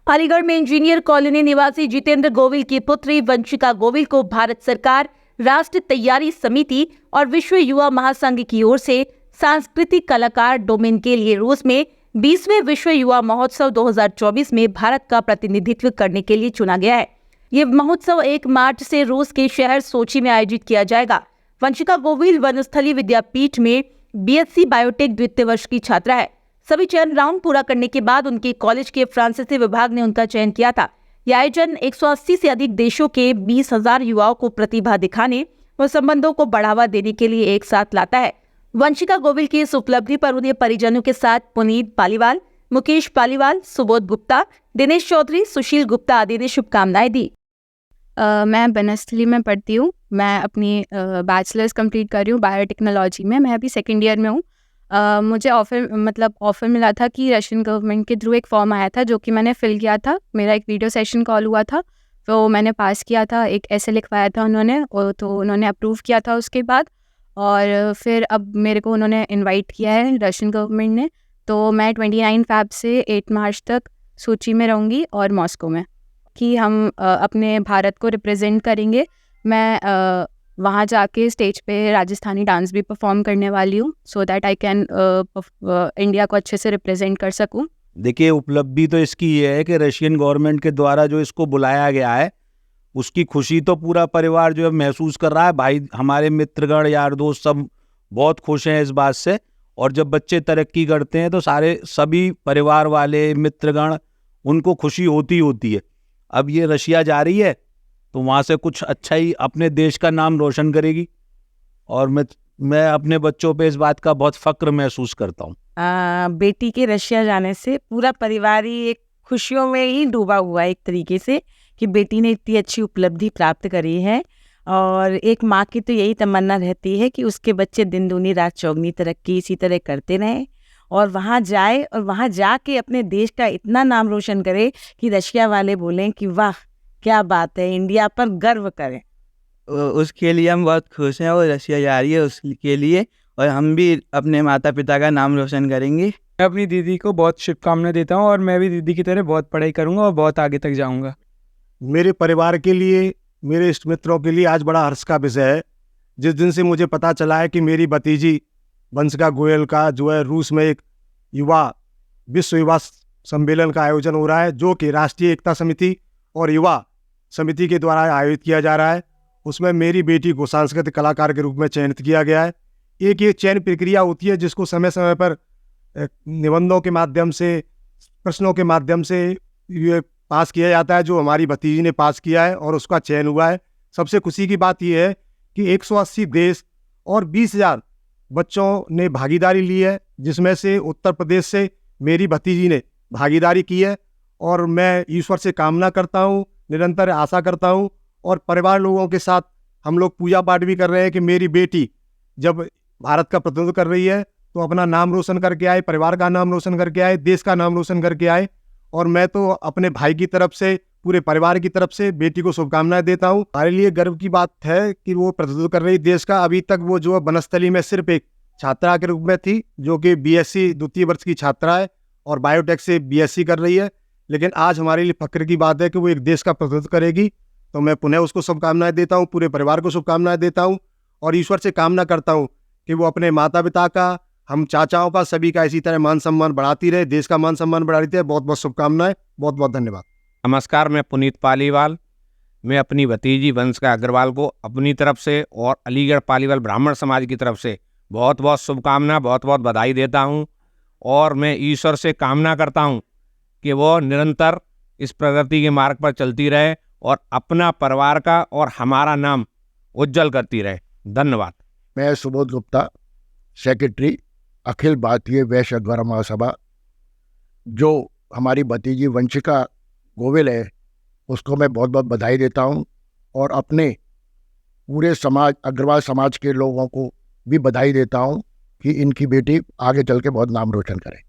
अलीगढ़ में engineer colony निवासी जितेंद्र गोविल की पुत्री वंशिका गोविल को भारत सरकार, राष्ट्र तैयारी समिति और विश्व युवा महासंघ की ओर से सांस्कृतिक कलाकार डोमेन के लिए रूस में 20वें विश्व युवा महोत्सव 2024 में भारत का प्रतिनिधित्व करने के लिए चुना गया है। ये महोत्सव 1 मार्च से रूस के शहर सोची में आयोजित किया जाएगा। वंशिका गोविल वनस्थली विद्यापीठ में बीएससी बायोटेक द्वितीय वर्ष की छात्रा है। सभी चयन राउंड पूरा करने के बाद उनके कॉलेज के फ्रांसीसी विभाग ने उनका चयन किया था। यह आयोजन 180 से अधिक देशों के 20,000 युवाओं को प्रतिभा दिखाने व संबंधों को बढ़ावा देने के लिए एक साथ लाता है। वंशिका गोविल की इस उपलब्धि पर उन्हें परिजनों के साथ पुनीत पालीवाल, मुकेश पालीवाल, सुबोध गुप्ता, दिनेश चौधरी, सुशील गुप्ता आदि ने शुभकामनाएं दी। मैं बनस्थली में पढ़ती हूँ। मैं अपनी बैचलर्स कंप्लीट कर रही हूँ बायोटेक्नोलॉजी में। मैं अभी सेकेंड ईयर में हूँ। मुझे ऑफ़र मिला था कि रशियन गवर्नमेंट के थ्रू एक फॉर्म आया था जो कि मैंने फिल किया था। मेरा एक वीडियो सेशन कॉल हुआ था, तो मैंने पास किया था। एक ऐसे लिखवाया था उन्होंने, तो उन्होंने अप्रूव किया था उसके बाद। और फिर अब मेरे को उन्होंने इनवाइट किया है रशियन गवर्नमेंट ने। तो मैं 29 फ़रवरी से 8 मार्च तक सोची में रहूँगी और मॉस्को में, कि हम अपने भारत को रिप्रेजेंट करेंगे। मैं वहाँ जाके स्टेज पे राजस्थानी डांस भी परफॉर्म करने वाली हूँ, so that I can India को अच्छे से रिप्रेजेंट कर सकूँ। देखिए, उपलब्धि तो इसकी ये है कि रशियन गवर्नमेंट के द्वारा जो इसको बुलाया गया है, उसकी खुशी तो पूरा परिवार जो है महसूस कर रहा है। भाई, हमारे मित्रगण, यार दोस्त सब बहुत खुश हैं इस बात से। और जब बच्चे तरक्की करते हैं तो सभी परिवार वाले, मित्रगण, उनको खुशी होती है। अब ये रशिया जा रही है तो वहाँ से कुछ अच्छा ही अपने देश का नाम रोशन करेगी, और मैं अपने बच्चों पे इस बात का बहुत फक्र महसूस करता हूँ। बेटी के रशिया जाने से पूरा परिवार ही एक खुशियों में ही डूबा हुआ है, एक तरीके से, कि बेटी ने इतनी अच्छी उपलब्धि प्राप्त करी है। और एक माँ की तो यही तमन्ना रहती है कि उसके बच्चे दिन दूनी रात चौगनी तरक्की इसी तरह करते रहें, और वहाँ जाए और वहाँ जाके अपने देश का इतना नाम रोशन करे कि रशिया वाले बोलें कि वाह क्या बात है, इंडिया पर गर्व करें। उसके लिए हम बहुत खुश हैं। वो रशिया जा रही है उसके लिए, और हम भी अपने माता पिता का नाम रोशन करेंगे। मैं अपनी दीदी को बहुत शुभकामनाएं देता हूँ, और मैं भी दीदी की तरह बहुत पढ़ाई करूँगा और बहुत आगे तक जाऊँगा। मेरे परिवार के लिए, मेरे इष्ट मित्रों के लिए आज बड़ा हर्ष का विषय है, जिस दिन से मुझे पता चला है कि मेरी भतीजी वंशिका गोयल का जो है रूस में एक विश्व युवा सम्मेलन का आयोजन हो रहा है, जो कि राष्ट्रीय एकता समिति और युवा समिति के द्वारा आयोजित किया जा रहा है। उसमें मेरी बेटी को सांस्कृतिक कलाकार के रूप में चयनित किया गया है। एक ये चयन प्रक्रिया होती है जिसको समय समय पर निबंधों के माध्यम से, प्रश्नों के माध्यम से ये पास किया जाता है, जो हमारी भतीजी ने पास किया है और उसका चयन हुआ है। सबसे खुशी की बात यह है कि 180 देश और 20,000 बच्चों ने भागीदारी ली है, जिसमें से उत्तर प्रदेश से मेरी भतीजी ने भागीदारी की है। और मैं ईश्वर से कामना करता हूँ, निरंतर आशा करता हूँ, और परिवार लोगों के साथ हम लोग पूजा पाठ भी कर रहे हैं कि मेरी बेटी जब भारत का प्रतिनिधित्व कर रही है तो अपना नाम रोशन करके आए, परिवार का नाम रोशन करके आए, देश का नाम रोशन करके आए। और मैं तो अपने भाई की तरफ से, पूरे परिवार की तरफ से बेटी को शुभकामनाएं देता हूँ। हमारे लिए गर्व की बात है कि वो प्रतिनिधित्व कर रही देश का। अभी तक वो जो है बनस्थली में सिर्फ एक छात्रा के रूप में थी, जो कि बीएससी द्वितीय वर्ष की छात्रा है और बायोटेक से बीएससी कर रही है। लेकिन आज हमारे लिए फक्र की बात है कि वो एक देश का प्रतिनिधित्व करेगी। तो मैं पुनः उसको शुभकामनाएं देता हूँ, पूरे परिवार को शुभकामनाएं देता हूँ, और ईश्वर से कामना करता हूँ कि वो अपने माता पिता का, हम चाचाओं का, सभी का इसी तरह मान सम्मान बढ़ाती रहे, देश का मान सम्मान बढ़ाती रहे। बहुत बहुत शुभकामनाएं, बहुत बहुत धन्यवाद। नमस्कार, मैं पुनीत पालीवाल। मैं अपनी भतीजी वंशिका अग्रवाल को अपनी तरफ से और अलीगढ़ पालीवाल ब्राह्मण समाज की तरफ से बहुत बहुत शुभकामना, बहुत बहुत बधाई देता हूँ। और मैं ईश्वर से कामना करता हूँ कि वो निरंतर इस प्रगति के मार्ग पर चलती रहे और अपना परिवार का और हमारा नाम उज्जवल करती रहे। धन्यवाद। मैं सुबोध गुप्ता, सेक्रेटरी अखिल भारतीय वैश्य अध्वर्य महासभा। जो हमारी भतीजी वंशिका गोविल है, उसको मैं बहुत बहुत बधाई देता हूँ, और अपने पूरे समाज, अग्रवाल समाज के लोगों को भी बधाई देता हूँ कि इनकी बेटी आगे चल के बहुत नाम रोशन करे।